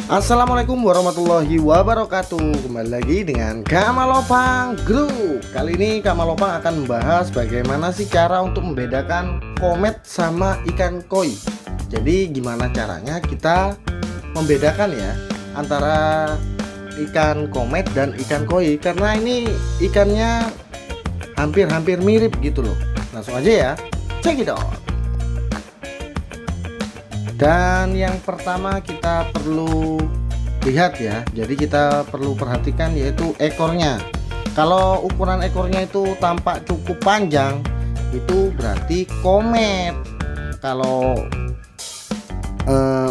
Assalamualaikum warahmatullahi wabarakatuh. Kembali lagi dengan Kamalopang Group. Kali ini Kamalopang akan membahas bagaimana sih cara untuk membedakan komet sama ikan koi. Jadi gimana caranya kita membedakan ya antara ikan komet dan ikan koi, karena ini ikannya hampir-hampir mirip gitu loh. Langsung aja ya, check it out. Dan yang pertama kita perlu lihat ya, jadi kita perlu perhatikan yaitu ekornya. Kalau ukuran ekornya itu tampak cukup panjang, itu berarti komet. Kalau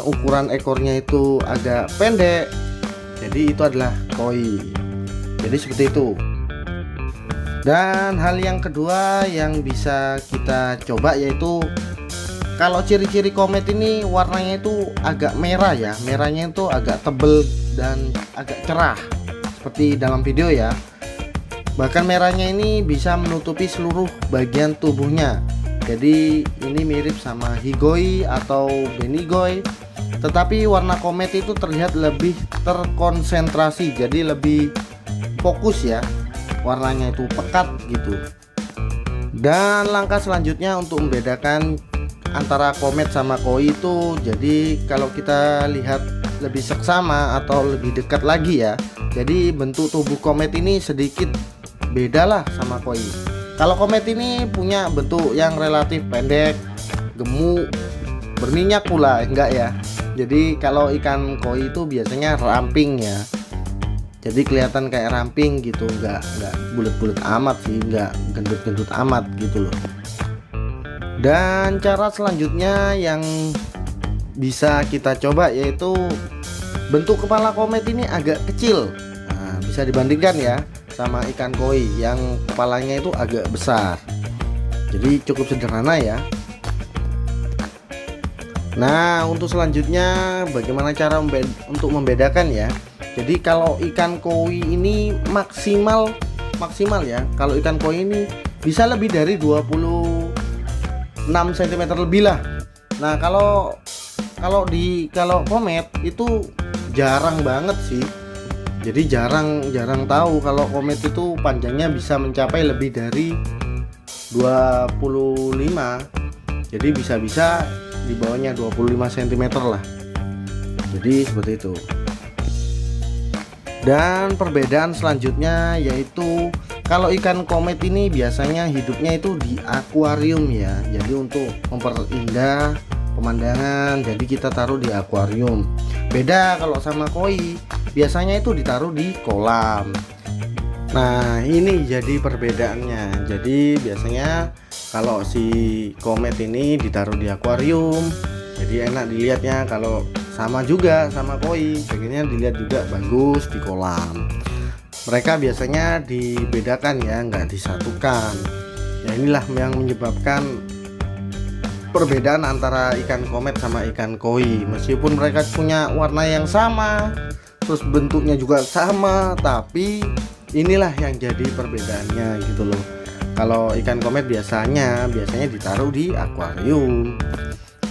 ukuran ekornya itu agak pendek, jadi itu adalah koi. Jadi seperti itu. Dan hal yang kedua yang bisa kita coba yaitu, kalau ciri-ciri komet ini warnanya itu agak merah ya, merahnya itu agak tebel dan agak cerah seperti dalam video ya. Bahkan merahnya ini bisa menutupi seluruh bagian tubuhnya. Jadi ini mirip sama higoi atau benigoy, tetapi warna komet itu terlihat lebih terkonsentrasi, jadi lebih fokus ya, warnanya itu pekat gitu. Dan langkah selanjutnya untuk membedakan antara komet sama koi itu, jadi kalau kita lihat lebih seksama atau lebih dekat lagi ya, jadi bentuk tubuh komet ini sedikit beda lah sama koi. Kalau komet ini punya bentuk yang relatif pendek, gemuk, berminyak pula, enggak ya. Jadi kalau ikan koi itu biasanya ramping ya, jadi kelihatan kayak ramping gitu, enggak bulat-bulat amat sih, enggak gendut-gendut amat gitu loh. Dan cara selanjutnya yang bisa kita coba yaitu bentuk kepala komet ini agak kecil. Nah, bisa dibandingkan ya sama ikan koi yang kepalanya itu agak besar. Jadi cukup sederhana ya. Nah, untuk selanjutnya bagaimana cara untuk membedakan ya. Jadi kalau ikan koi ini maksimal ya. Kalau ikan koi ini bisa lebih dari 26 cm lebih lah. Nah, kalau komet itu jarang banget sih. Jadi jarang tahu kalau komet itu panjangnya bisa mencapai lebih dari 25. Jadi bisa di bawahnya 25 cm lah. Jadi seperti itu. Dan perbedaan selanjutnya yaitu, kalau ikan komet ini biasanya hidupnya itu di akuarium ya. Jadi untuk memperindah pemandangan, jadi kita taruh di akuarium. Beda kalau sama koi, biasanya itu ditaruh di kolam. Nah, ini jadi perbedaannya. Jadi biasanya kalau si komet ini ditaruh di akuarium, jadi enak dilihatnya. Kalau sama juga sama koi, pengennya dilihat juga bagus di kolam. Mereka biasanya dibedakan ya, nggak disatukan. Ya inilah yang menyebabkan perbedaan antara ikan komet sama ikan koi. Meskipun mereka punya warna yang sama, terus bentuknya juga sama, tapi inilah yang jadi perbedaannya gitu loh. Kalau ikan komet biasanya ditaruh di akuarium.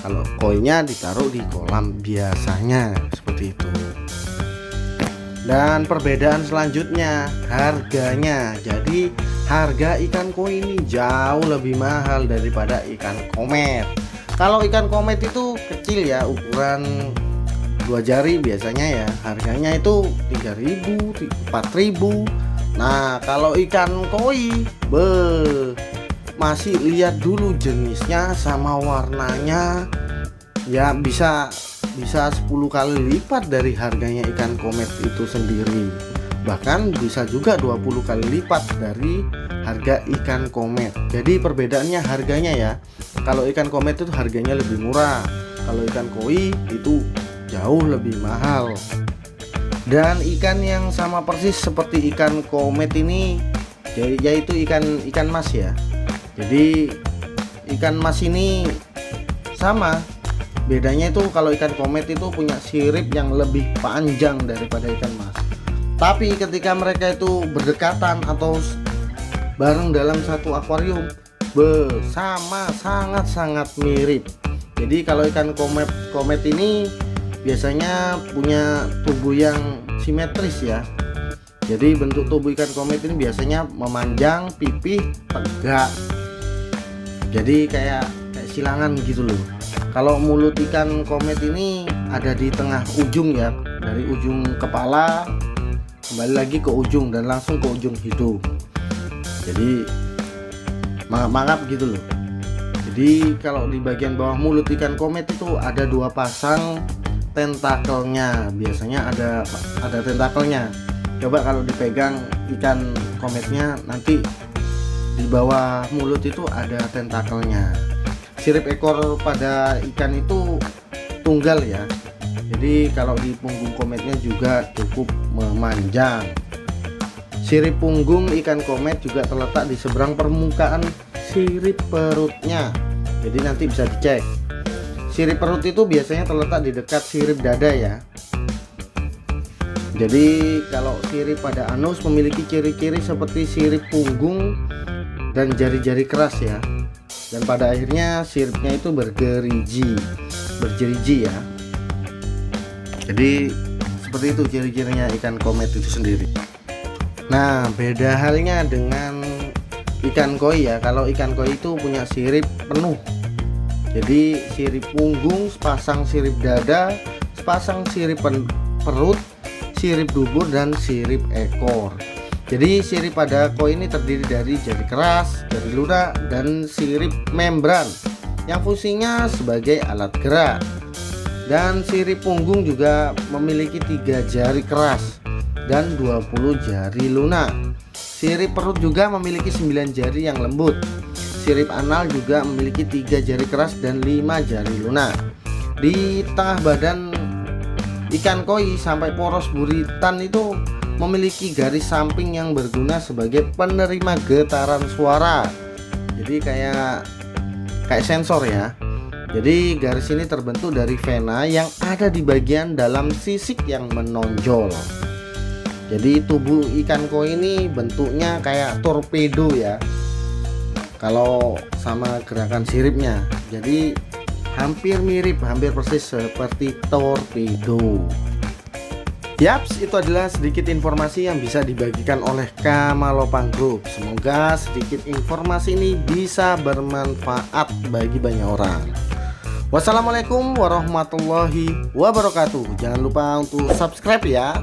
Kalau koinya ditaruh di kolam biasanya seperti itu. Dan perbedaan selanjutnya harganya. Jadi harga ikan koi ini jauh lebih mahal daripada ikan komet. Kalau ikan komet itu kecil ya, ukuran 2 jari biasanya ya, harganya itu 3.000, 4.000. Nah, kalau ikan koi masih lihat dulu jenisnya sama warnanya, ya bisa 10 kali lipat dari harganya ikan komet itu sendiri. Bahkan bisa juga 20 kali lipat dari harga ikan komet. Jadi perbedaannya harganya ya. Kalau ikan komet itu harganya lebih murah, kalau ikan koi itu jauh lebih mahal. Dan ikan yang sama persis seperti ikan komet ini yaitu ikan mas ya. Jadi ikan mas ini sama. Bedanya itu kalau ikan komet itu punya sirip yang lebih panjang daripada ikan mas. Tapi ketika mereka itu berdekatan atau bareng dalam satu akuarium, sama sangat mirip. Jadi kalau ikan komet ini biasanya punya tubuh yang simetris ya. Jadi bentuk tubuh ikan komet ini biasanya memanjang, pipih, tegak. Jadi kayak silangan gitu loh. Kalau mulut ikan komet ini ada di tengah ujung ya, dari ujung kepala kembali lagi ke ujung dan langsung ke ujung hidung. Jadi mangap gitu loh. Jadi kalau di bagian bawah mulut ikan komet itu ada 2 pasang tentakelnya. Biasanya ada tentakelnya. Coba kalau dipegang ikan kometnya, nanti di bawah mulut itu ada tentakelnya. Sirip ekor pada ikan itu tunggal ya. Jadi kalau di punggung kometnya juga cukup memanjang. Sirip punggung ikan komet juga terletak di seberang permukaan sirip perutnya. Jadi nanti bisa dicek. Sirip perut itu biasanya terletak di dekat sirip dada ya. Jadi kalau sirip pada anus memiliki ciri-ciri seperti sirip punggung dan jari-jari keras ya. Dan pada akhirnya siripnya itu bergerigi ya. Jadi seperti itu ciri-cirinya ikan komet itu sendiri. Nah, beda halnya dengan ikan koi ya. Kalau ikan koi itu punya sirip penuh. Jadi sirip punggung, sepasang sirip dada, sepasang sirip perut, sirip dubur, dan sirip ekor. Jadi sirip pada koi ini terdiri dari jari keras, jari lunak, dan sirip membran yang fungsinya sebagai alat gerak. Dan sirip punggung juga memiliki 3 jari keras dan 20 jari lunak. Sirip perut juga memiliki 9 jari yang lembut. Sirip anal juga memiliki 3 jari keras dan 5 jari lunak. Di tengah badan ikan koi sampai poros buritan itu memiliki garis samping yang berguna sebagai penerima getaran suara. Jadi kayak sensor ya. Jadi garis ini terbentuk dari vena yang ada di bagian dalam sisik yang menonjol. Jadi tubuh ikan koi ini bentuknya kayak torpedo ya, kalau sama gerakan siripnya. Jadi hampir persis seperti torpedo. Yaps, itu adalah sedikit informasi yang bisa dibagikan oleh Kamalopang Group. Semoga sedikit informasi ini bisa bermanfaat bagi banyak orang. Wassalamualaikum warahmatullahi wabarakatuh. Jangan lupa untuk subscribe ya.